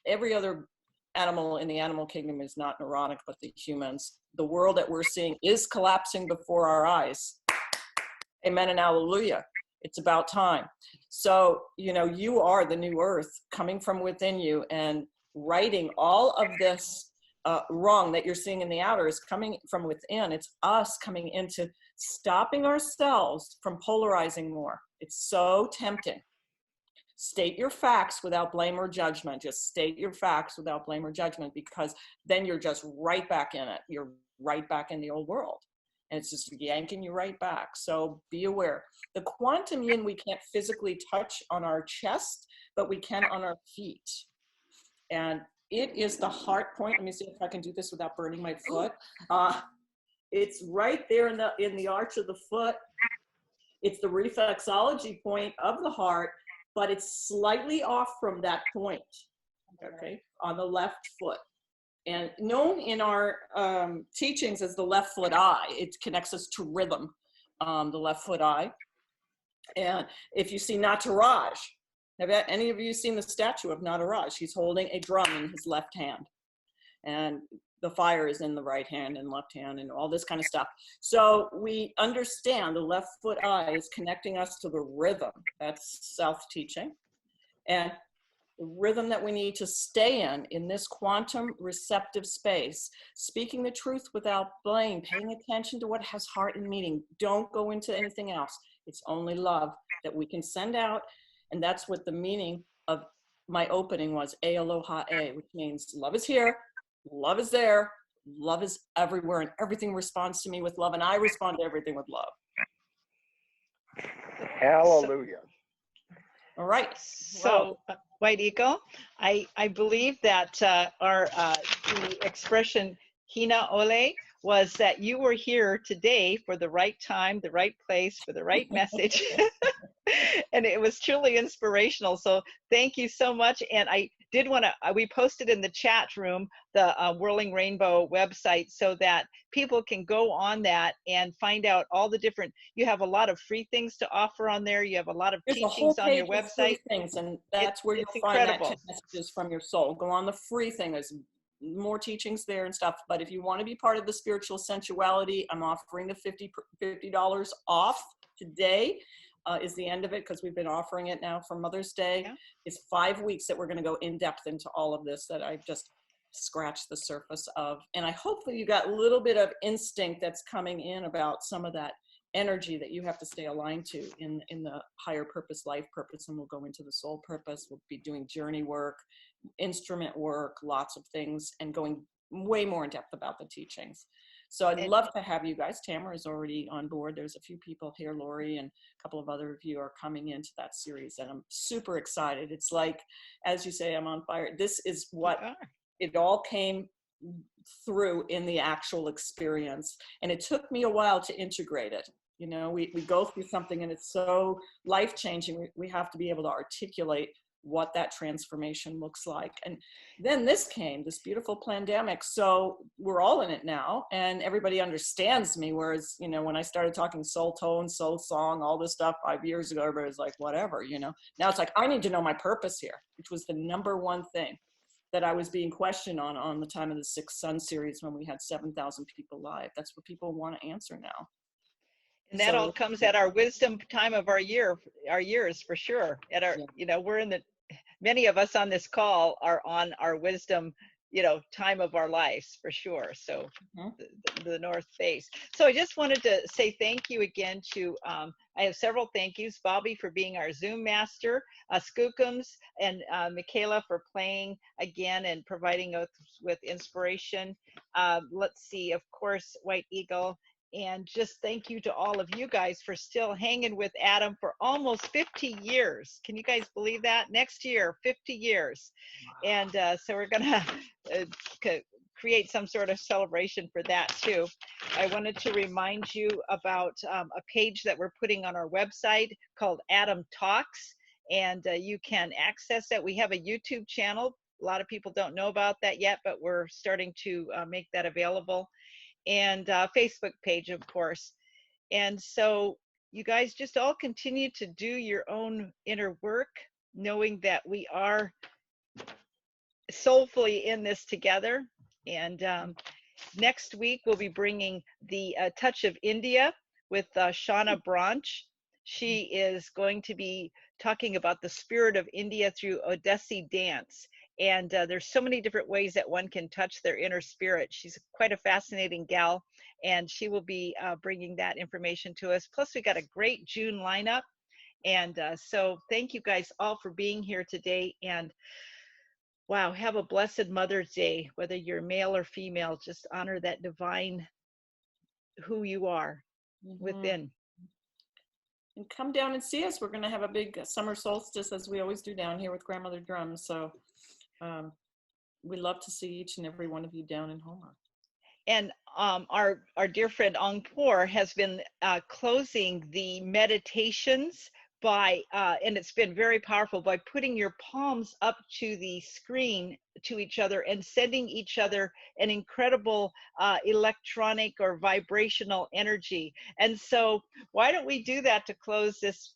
S1: every other animal in the animal kingdom is not neurotic, but the humans. The world that we're seeing is collapsing before our eyes. Amen and hallelujah. It's about time. So, you are the new earth coming from within you, and righting all of this wrong that you're seeing in the outer is coming from within. It's us coming into stopping ourselves from polarizing more. It's so tempting. State your facts without blame or judgment. Just state your facts without blame or judgment, because then you're just right back in it. You're right back in the old world. And it's just yanking you right back. So be aware. The quantum yin we can't physically touch on our chest, but we can on our feet. And it is the heart point. Let me see if I can do this without burning my foot. It's right there in the arch of the foot. It's the reflexology point of the heart, but it's slightly off from that point, okay, on the left foot. And known in our teachings as the left foot eye, it connects us to rhythm, the left foot eye. And if you see Nataraj, have any of you seen the statue of Nataraj? He's holding a drum in his left hand. And the fire is in the right hand and left hand and all this kind of stuff. So we understand the left foot eye is connecting us to the rhythm. That's South teaching. And the rhythm that we need to stay in this quantum receptive space, speaking the truth without blame, paying attention to what has heart and meaning. Don't go into anything else. It's only love that we can send out. And that's what the meaning of my opening was, Aloha, which means love is here. Love is there. Love is everywhere, and everything responds to me with love, and I respond to everything with love.
S7: Hallelujah.
S1: All right.
S2: So, White Eagle, I believe that the expression Hina Ole was that you were here today for the right time, the right place, for the right message. And it was truly inspirational. So thank you so much. And I did want to, we posted in the chat room the Whirling Rainbow website so that people can go on that and find out all the different, you have a lot of free things to offer on there. You have a lot of teachings on your website.
S1: Things, and that's where you'll find that messages from your soul. Go on the free thing. There's more teachings there and stuff. But if you want to be part of the spiritual sensuality, I'm offering the $50 off today. Is the end of it, because we've been offering it now for Mother's Day. Yeah. It's 5 weeks that we're going to go in depth into all of this that I've just scratched the surface of. And I hope that you got a little bit of instinct that's coming in about some of that energy that you have to stay aligned to in the higher purpose, life purpose. And we'll go into the soul purpose. We'll be doing journey work, instrument work, lots of things, and going way more in depth about the teachings. So I'd
S2: And-
S1: love to have you guys. Tamara is already on board. There's a few people here, Lori, and a couple of other of you are coming into that series, and I'm super excited. It's like, as you say, I'm on fire. This is what it all came through in the actual experience. And it took me a while to integrate it. You know, we go through something and it's so life-changing. We have to be able to articulate what that transformation looks like. And then this came, this beautiful pandemic. So we're all in it now and everybody understands me. Whereas, you know, when I started talking soul tone, soul song, all this stuff 5 years ago, everybody was like, whatever, you know. Now it's like, I need to know my purpose here, which was the number one thing that I was being questioned on the time of the Sixth Sun series when we had 7,000 people live. That's what people want to answer now.
S2: And that all comes at our wisdom time of our years for sure. At our, you know, we're in the, many of us on this call are on our wisdom, you know, time of our lives for sure. So the North Face. So I just wanted to say thank you again to, I have several thank yous. Bobby for being our Zoom master, Skookums and Michaela for playing again and providing us with inspiration. Let's see, of course, White Eagle. And just thank you to all of you guys for still hanging with Adam for almost 50 years. Can you guys believe that? Next year, 50 years. And so we're gonna create some sort of celebration for that too. I wanted to remind you about a page that we're putting on our website called Adam Talks, and you can access that. We have a YouTube channel. A lot of people don't know about that yet, but we're starting to make that available. And Facebook page, of course. And so you guys just all continue to do your own inner work, knowing that we are soulfully in this together. And next week, we'll be bringing the Touch of India with Shauna Branch. She is going to be talking about the spirit of India through Odissi dance. And there's so many different ways that one can touch their inner spirit. She's quite a fascinating gal, and she will be bringing that information to us. Plus, we got a great June lineup. And so thank you guys all for being here today. And wow, have a blessed Mother's Day, whether you're male or female. Just honor that divine who you are within.
S1: And come down and see us. We're going to have a big summer solstice, as we always do down here with Grandmother Drums. So we love to see each and every one of you down in Houma.
S2: And our dear friend Angkor has been closing the meditations by, and it's been very powerful, by putting your palms up to the screen to each other and sending each other an incredible electronic or vibrational energy. And so why don't we do that to close this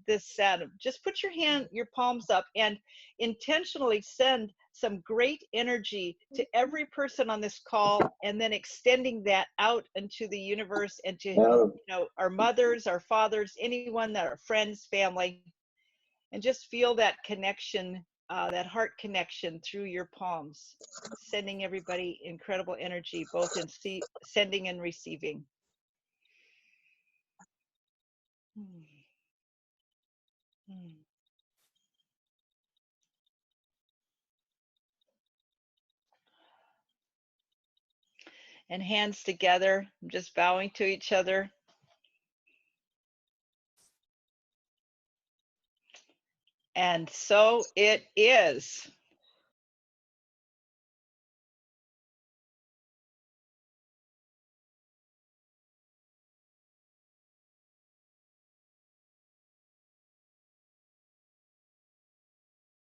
S2: this set? Just put your palms up and intentionally send some great energy to every person on this call, and then extending that out into the universe and to, you know, our mothers, our fathers, anyone that are friends, family, and just feel that connection, that heart connection through your palms, sending everybody incredible energy, both in sending and receiving. And hands together, just bowing to each other. And so it is.